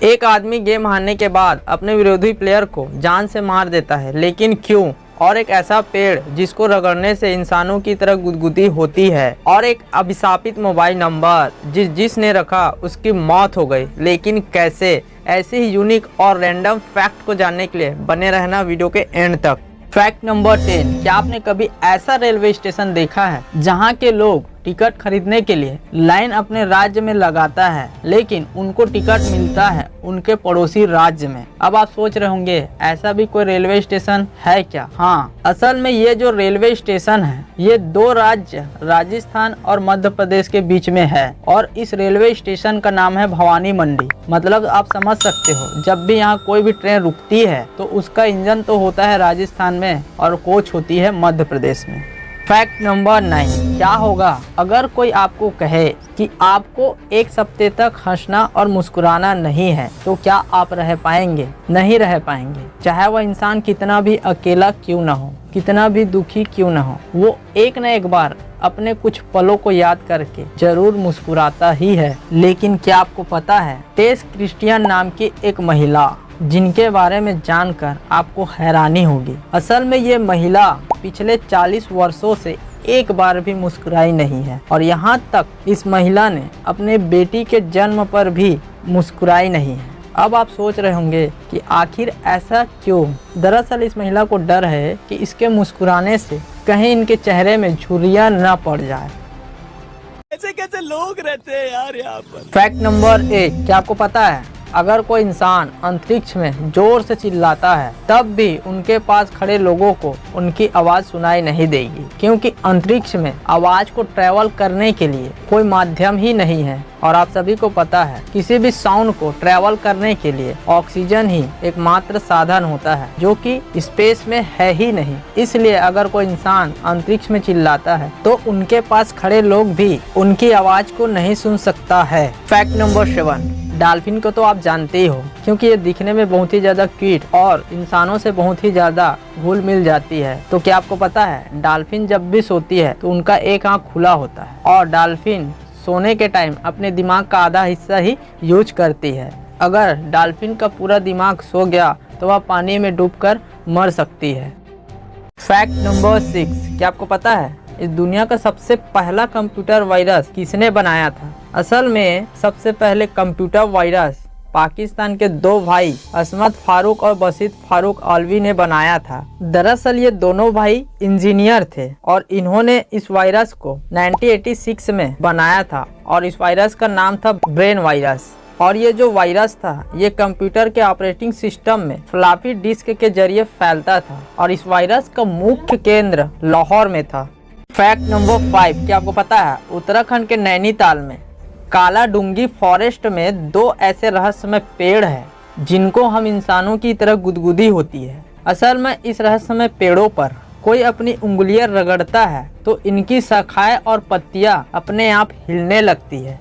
एक आदमी गेम हारने के बाद अपने विरोधी प्लेयर को जान से मार देता है, लेकिन क्यों? और एक ऐसा पेड़ जिसको रगड़ने से इंसानों की तरह गुदगुदी होती है, और एक अभिशापित मोबाइल नंबर जिसने रखा उसकी मौत हो गई, लेकिन कैसे? ऐसे ही यूनिक और रैंडम फैक्ट को जानने के लिए बने रहना वीडियो के एंड तक। फैक्ट नंबर 10, क्या आपने कभी ऐसा रेलवे स्टेशन देखा है जहां के लोग टिकट खरीदने के लिए लाइन अपने राज्य में लगाता है, लेकिन उनको टिकट मिलता है उनके पड़ोसी राज्य में? अब आप सोच रहे होंगे ऐसा भी कोई रेलवे स्टेशन है क्या? हाँ, असल में ये जो रेलवे स्टेशन है ये दो राज्य राजस्थान और मध्य प्रदेश के बीच में है, और इस रेलवे स्टेशन का नाम है भवानी मंडी। मतलब आप समझ सकते हो, जब भी यहाँ कोई भी ट्रेन रुकती है तो उसका इंजन तो होता है राजस्थान में और कोच होती है मध्य प्रदेश में। फैक्ट नंबर 9, क्या होगा अगर कोई आपको कहे कि आपको एक हफ्ते तक हंसना और मुस्कुराना नहीं है, तो क्या आप रह पाएंगे? नहीं रह पाएंगे। चाहे वह इंसान कितना भी अकेला क्यों ना हो, कितना भी दुखी क्यों ना हो, वो एक न एक बार अपने कुछ पलों को याद करके जरूर मुस्कुराता ही है। लेकिन क्या आपको पता है, टेस क्रिस्टियन नाम की एक महिला जिनके बारे में जानकर आपको हैरानी होगी। असल में ये महिला पिछले 40 वर्षों से एक बार भी मुस्कुराई नहीं है, और यहाँ तक इस महिला ने अपने बेटी के जन्म पर भी मुस्कुराई नहीं है। अब आप सोच रहे होंगे कि आखिर ऐसा क्यों? दरअसल इस महिला को डर है कि इसके मुस्कुराने से कहीं इनके चेहरे में झुर्रियाँ न पड़ जाए। ऐसे कैसे लोग रहते हैं यार यहाँ पर। फैक्ट नंबर 1, क्या आपको पता है अगर कोई इंसान अंतरिक्ष में जोर से चिल्लाता है तब भी उनके पास खड़े लोगों को उनकी आवाज सुनाई नहीं देगी, क्योंकि अंतरिक्ष में आवाज को ट्रेवल करने के लिए कोई माध्यम ही नहीं है। और आप सभी को पता है किसी भी साउंड को ट्रेवल करने के लिए ऑक्सीजन ही एकमात्र साधन होता है, जो कि स्पेस में है ही नहीं। इसलिए अगर कोई इंसान अंतरिक्ष में चिल्लाता है तो उनके पास खड़े लोग भी उनकी आवाज को नहीं सुन सकता है। फैक्ट नंबर 7, डॉल्फिन को तो आप जानते ही हो, क्योंकि ये दिखने में बहुत ही ज्यादा क्यूट और इंसानों से बहुत ही ज्यादा घुल मिल जाती है। तो क्या आपको पता है डॉल्फिन जब भी सोती है तो उनका एक आंख खुला होता है, और डॉल्फिन सोने के टाइम अपने दिमाग का आधा हिस्सा ही यूज करती है। अगर डॉल्फिन का पूरा दिमाग सो गया तो वह पानी में डूबकर मर सकती है। फैक्ट नंबर 6, क्या आपको पता है इस दुनिया का सबसे पहला कंप्यूटर वायरस किसने बनाया था? असल में सबसे पहले कंप्यूटर वायरस पाकिस्तान के दो भाई असमत फारूक और बसीत फारूक अलवी ने बनाया था। दरअसल ये दोनों भाई इंजीनियर थे और इन्होंने इस वायरस को 1986 में बनाया था, और इस वायरस का नाम था ब्रेन वायरस। और ये जो वायरस था ये कंप्यूटर के ऑपरेटिंग सिस्टम में फ्लॉपी डिस्क के जरिए फैलता था, और इस वायरस का मुख्य केंद्र लाहौर में था। फैक्ट नंबर 5, क्या आपको पता है उत्तराखंड के नैनीताल में काला डूंगी फॉरेस्ट में दो ऐसे रहस्यमय पेड़ हैं जिनको हम इंसानों की तरह गुदगुदी होती है। असल में इस रहस्यमय पेड़ों पर कोई अपनी उंगलियां रगड़ता है तो इनकी शाखाएं और पत्तियां अपने आप हिलने लगती है।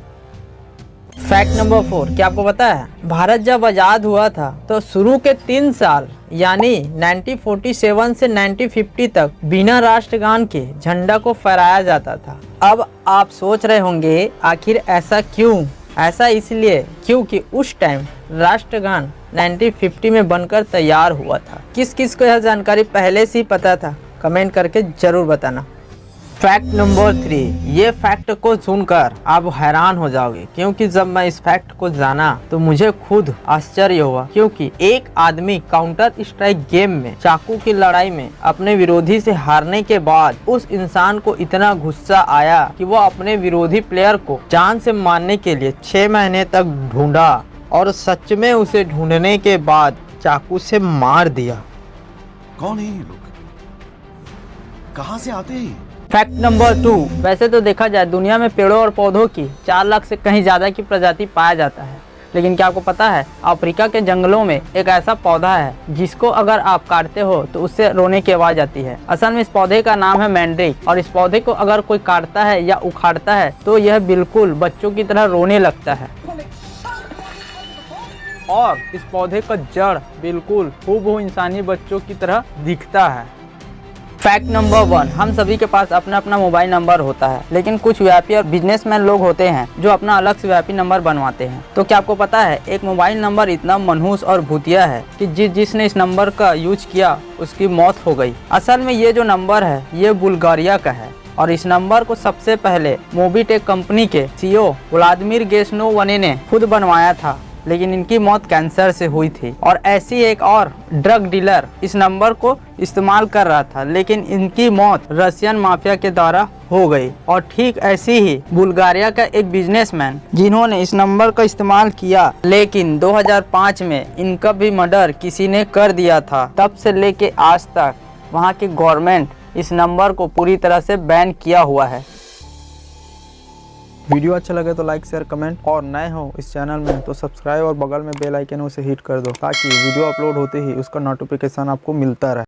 फैक्ट नंबर 4, क्या आपको पता है भारत जब आज़ाद हुआ था तो शुरू के 3 साल यानी 1947 से 1950 तक बिना राष्ट्रगान के झंडा को फहराया जाता था। अब आप सोच रहे होंगे आखिर ऐसा क्यों? ऐसा इसलिए क्योंकि उस टाइम राष्ट्रगान 1950 में बनकर तैयार हुआ था। किस किस को यह जानकारी पहले से ही पता था? कमेंट करके जरूर बताना। फैक्ट नंबर 3, ये फैक्ट को सुनकर आप हैरान हो जाओगे, क्योंकि जब मैं इस फैक्ट को जाना तो मुझे खुद आश्चर्य हुआ, क्योंकि एक आदमी काउंटर स्ट्राइक गेम में चाकू की लड़ाई में अपने विरोधी से हारने के बाद उस इंसान को इतना गुस्सा आया कि वो अपने विरोधी प्लेयर को जान से मारने के लिए 6 महीने तक ढूंढा, और सच में उसे ढूंढने के बाद चाकू से मार दिया। कौन है ये लोग? कहां से आते हैं? फैक्ट नंबर 2, वैसे तो देखा जाए दुनिया में पेड़ों और पौधों की 4 लाख से कहीं ज़्यादा की प्रजाति पाया जाता है, लेकिन क्या आपको पता है अफ्रीका के जंगलों में एक ऐसा पौधा है जिसको अगर आप काटते हो तो उससे रोने की आवाज़ आती है। असल में इस पौधे का नाम है मैंड्रिक, और इस पौधे को अगर कोई काटता है या उखाड़ता है तो यह बिल्कुल बच्चों की तरह रोने लगता है, और इस पौधे का जड़ बिल्कुल हूबहू इंसानी बच्चों की तरह दिखता है। फैक्ट नंबर 1, हम सभी के पास अपना अपना मोबाइल नंबर होता है, लेकिन कुछ व्यापारी और बिजनेसमैन लोग होते हैं जो अपना अलग से व्यापारी नंबर बनवाते हैं। तो क्या आपको पता है एक मोबाइल नंबर इतना मनहूस और भूतिया है कि जिसने इस नंबर का यूज किया उसकी मौत हो गई। असल में ये जो नंबर है ये बुल्गारिया का है और इस नंबर को सबसे पहले मोबीटेक कंपनी के सीईओ व्लादिमीर गेशनोवने ने खुद बनवाया था, लेकिन इनकी मौत कैंसर से हुई थी। और ऐसी एक और ड्रग डीलर इस नंबर को इस्तेमाल कर रहा था, लेकिन इनकी मौत रशियन माफिया के द्वारा हो गई। और ठीक ऐसी ही बुल्गारिया का एक बिजनेसमैन जिन्होंने इस नंबर का इस्तेमाल किया, लेकिन 2005 में इनका भी मर्डर किसी ने कर दिया था। तब से लेके आज तक वहाँ की गवर्नमेंट इस नंबर को पूरी तरह से बैन किया हुआ है। वीडियो अच्छा लगे तो लाइक शेयर कमेंट, और नए हो इस चैनल में तो सब्सक्राइब और बगल में बेल आइकन उसे हिट कर दो ताकि वीडियो अपलोड होते ही उसका नोटिफिकेशन आपको मिलता रहे।